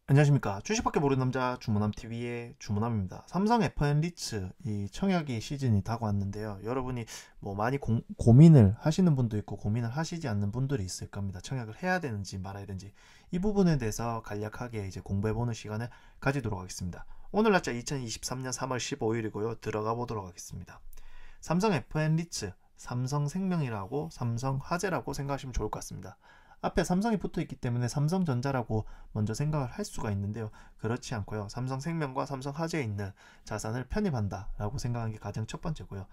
안녕하십니까. 주식밖에 모르는 남자 주문남TV의 주문남입니다. 삼성 FM 리츠 이 청약이 시즌이 다가왔는데요. 여러분이 뭐 많이 고민을 하시는 분도 있고 고민을 하시지 않는 분들이 있을 겁니다. 청약을 해야 되는지 말아야 되는지 이 부분에 대해서 간략하게 이제 공부해보는 시간을 가지도록 하겠습니다. 오늘 날짜 2023년 3월 15일이고요. 들어가 보도록 하겠습니다. 삼성 FM 리츠, 삼성생명이라고 삼성화재라고 생각하시면 좋을 것 같습니다. 앞에 삼성이 붙어 있기 때문에 삼성전자라고 먼저 생각을 할 수가 있는데요. 그렇지 않고요. 삼성생명과 삼성화재에 있는 자산을 편입한다라고 생각하는 게 가장 첫 번째고요.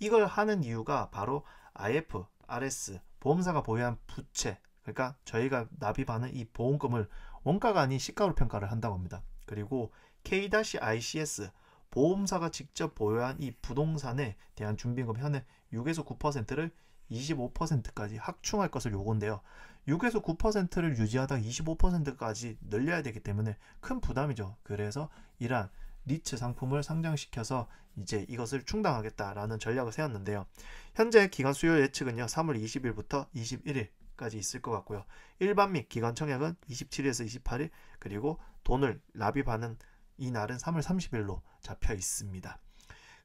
이걸 하는 이유가 바로 IF, RS, 보험사가 보유한 부채, 그러니까 저희가 납입하는 이 보험금을 원가가 아닌 시가로 평가를 한다고 합니다. 그리고 K-ICS, 보험사가 직접 보유한 이 부동산에 대한 준비금 현행 6에서 9%를 25%까지 확충할 것을 요구인데요. 6에서 9%를 유지하다가 25%까지 늘려야 되기 때문에 큰 부담이죠. 그래서 이러한 리츠 상품을 상장시켜서 이제 이것을 충당하겠다라는 전략을 세웠는데요. 현재 기간 수요 예측은요. 3월 20일부터 21일까지 있을 것 같고요. 일반 및 기간 청약은 27일에서 28일, 그리고 돈을 납입하는 이 날은 3월 30일로 잡혀 있습니다.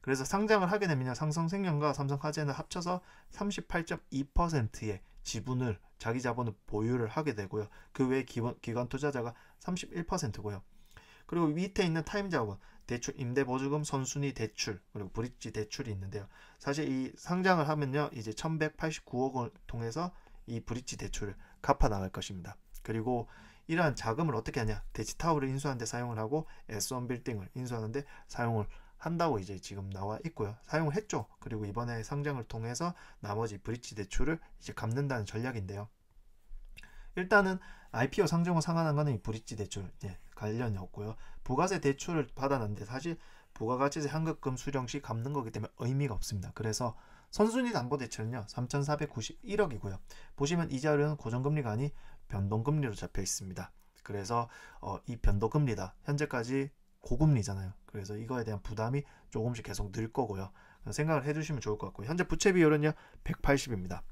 그래서 상장을 하게 되면 삼성생명과 삼성화재는 합쳐서 38.2%의 지분을 자기 자본을 보유를 하게 되고요. 그 외에 기관 투자자가 31%고요. 그리고 밑에 있는 타임자본, 대출, 임대보조금, 선순위 대출, 그리고 브릿지 대출이 있는데요. 사실 이 상장을 하면요, 이제 1189억을 통해서 이 브릿지 대출을 갚아 나갈 것입니다. 그리고 이러한 자금을 어떻게 하냐? 대지타워를 인수하는데 사용을 하고 S1 빌딩을 인수하는데 사용을 한다고 이제 지금 나와 있고요. 사용을 했죠. 그리고 이번에 상장을 통해서 나머지 브릿지 대출을 이제 갚는다는 전략인데요. 일단은 IPO 상장 후 상환한 거는 이 브릿지 대출 관련이 없고요. 부가세 대출을 받았는데 사실 부가가치세 환급금 수령 시 갚는 거기 때문에 의미가 없습니다. 그래서 선순위 담보대출은요 3,491억이고요. 보시면 이 자료는 고정금리가 아닌 변동금리로 잡혀 있습니다. 그래서 이 변동금리다. 현재까지 고금리잖아요. 그래서 이거에 대한 부담이 조금씩 계속 늘 거고요. 생각을 해주시면 좋을 것 같고요. 현재 부채 비율은요 180입니다.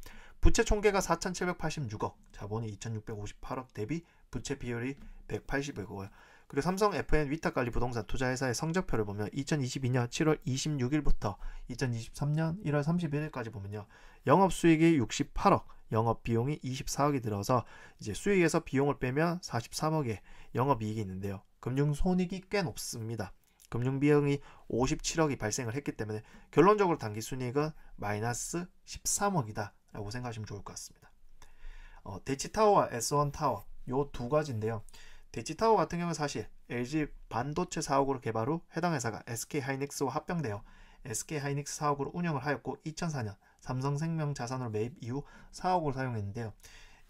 부채 총계가 4,786억, 자본이 2,658억 대비 부채 비율이 180이고요. 그리고 삼성 FN 위탁관리 부동산 투자회사의 성적표를 보면 2022년 7월 26일부터 2023년 1월 31일까지 보면요. 영업수익이 68억, 영업비용이 24억이 들어서 이제 수익에서 비용을 빼면 43억의 영업이익이 있는데요. 금융손익이 꽤 높습니다. 금융비용이 57억이 발생을 했기 때문에 결론적으로 당기순이익은 마이너스 13억이다 라고 생각하시면 좋을 것 같습니다. 대치타워와 S1타워 요 두 가지인데요. 대치타워 같은 경우는 사실 LG 반도체 사옥으로 개발 후 해당 회사가 SK하이닉스와 합병되어 SK하이닉스 사옥으로 운영을 하였고 2004년 삼성생명 자산으로 매입 이후 사옥으로 사용했는데요.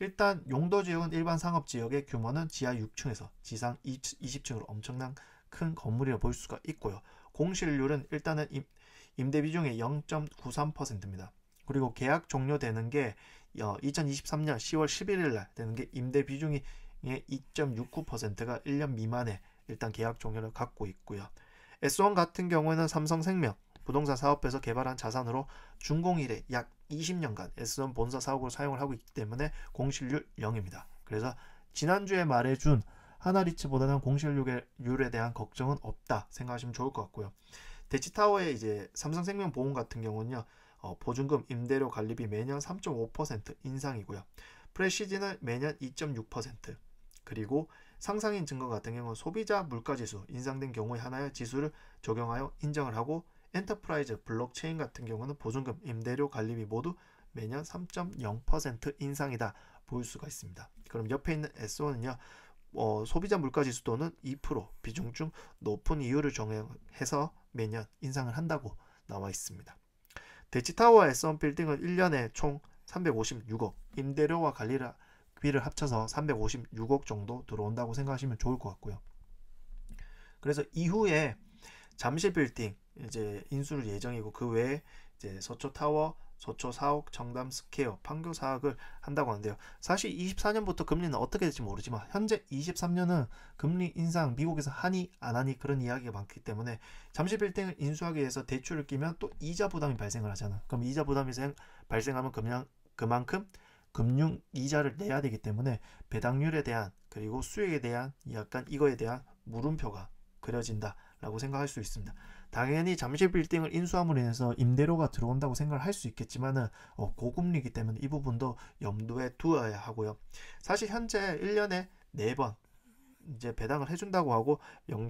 일단 용도 지역은 일반 상업지역의 규모는 지하 6층에서 지상 20층으로 엄청난 큰 건물이라 볼 수가 있고요. 공실률은 일단은 임대 비중의 0.93%입니다. 그리고 계약 종료되는 게 2023년 10월 11일 날 되는 게 임대 비중이 2.69%가 1년 미만의 일단 계약 종료를 갖고 있고요. S1 같은 경우에는 삼성생명 부동산 사업에서 개발한 자산으로 준공 이래 약 20년간 S1 본사 사옥으로 사용을 하고 있기 때문에 공실률 0입니다. 그래서 지난주에 말해준 하나리츠보다는 공실률에 대한 걱정은 없다 생각하시면 좋을 것 같고요. 대치타워의 이제 삼성생명 보험 같은 경우는요. 보증금, 임대료 관리비 매년 3.5% 인상이고요. 프레시지는 매년 2.6%, 그리고 상상인 증거 같은 경우는 소비자 물가지수 인상된 경우에 하나의 지수를 적용하여 인정을 하고, 엔터프라이즈 블록체인 같은 경우는 보증금, 임대료 관리비 모두 매년 3.0% 인상이다 볼 수가 있습니다. 그럼 옆에 있는 S1은요. 소비자 물가지수 또는 2% 비중 중 높은 이유를 정해서 매년 인상을 한다고 나와 있습니다. 대치타워와 S1 빌딩은 1년에 총 356억, 임대료와 관리비를 합쳐서 356억 정도 들어온다고 생각하시면 좋을 것 같고요. 그래서 이후에 잠실 빌딩 이제 인수를 예정이고, 그 외에 이제 서초타워, 서초 사옥, 청담 스퀘어, 판교 사옥을 한다고 하는데요. 사실 24년부터 금리는 어떻게 될지 모르지만 현재 23년은 금리 인상 미국에서 하니 안 하니 그런 이야기가 많기 때문에 잠실 빌딩을 인수하기 위해서 대출을 끼면 또 이자 부담이 발생을 하잖아. 그럼 이자 부담이 발생하면 그만큼 금융 이자를 내야 되기 때문에 배당률에 대한 그리고 수익에 대한 약간 이거에 대한 물음표가 그려진다라고 생각할 수 있습니다. 당연히 잠실 빌딩을 인수함으로 인해서 임대료가 들어온다고 생각을 할 수 있겠지만은 고금리이기 때문에 이 부분도 염두에 두어야 하고요. 사실 현재 1년에 4번 이제 배당을 해준다고 하고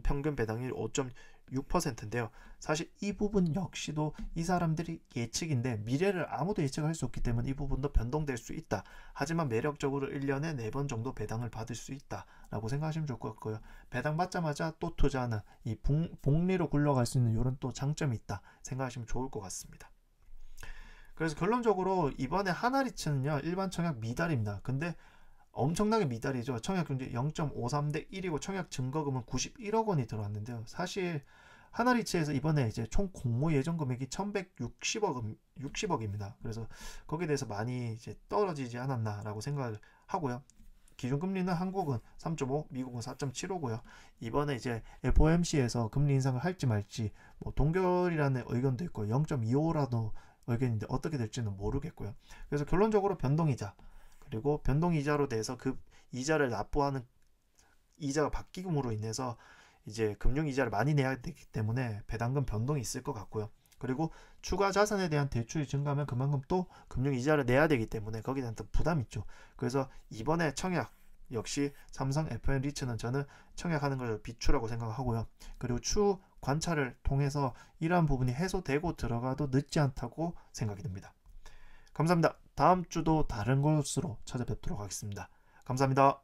평균 배당률 5.6%인데요. 사실 이 부분 역시도 이 사람들이 예측인데 미래를 아무도 예측할 수 없기 때문에 이 부분도 변동될 수 있다. 하지만 매력적으로 1년에 4번 정도 배당을 받을 수 있다라고 생각하시면 좋을 것 같고요. 배당 받자마자 또 투자하는 이 복리로 굴러갈 수 있는 이런 또 장점이 있다 생각하시면 좋을 것 같습니다. 그래서 결론적으로 이번에 하나리츠는요 일반 청약 미달입니다. 근데 엄청나게 미달이죠. 청약 경제 0.53대 1이고 청약 증거금은 91억 원이 들어왔는데요. 사실 하나리츠에서 이번에 이제 총 공모 예정 금액이 1160억입니다. 그래서 거기에 대해서 많이 이제 떨어지지 않았나라고 생각을 하고요. 기준금리는 한국은 3.5, 미국은 4.75고요. 이번에 이제 FOMC에서 금리 인상을 할지 말지 뭐 동결이라는 의견도 있고 0.25라도 의견인데 어떻게 될지는 모르겠고요. 그래서 결론적으로 변동이자 그리고 변동이자로 돼서 그 이자를 납부하는 이자가 바뀌음으로 인해서 이제 금융이자를 많이 내야 되기 때문에 배당금 변동이 있을 것 같고요. 그리고 추가 자산에 대한 대출이 증가하면 그만큼 또 금융이자를 내야 되기 때문에 거기에 대한 또 부담이 있죠. 그래서 이번에 청약 역시 삼성 FN 리츠는 저는 청약하는 걸 비추라고 생각하고요. 그리고 추후 관찰을 통해서 이러한 부분이 해소되고 들어가도 늦지 않다고 생각이 듭니다. 감사합니다. 다음 주도 다른 것으로 찾아뵙도록 하겠습니다. 감사합니다.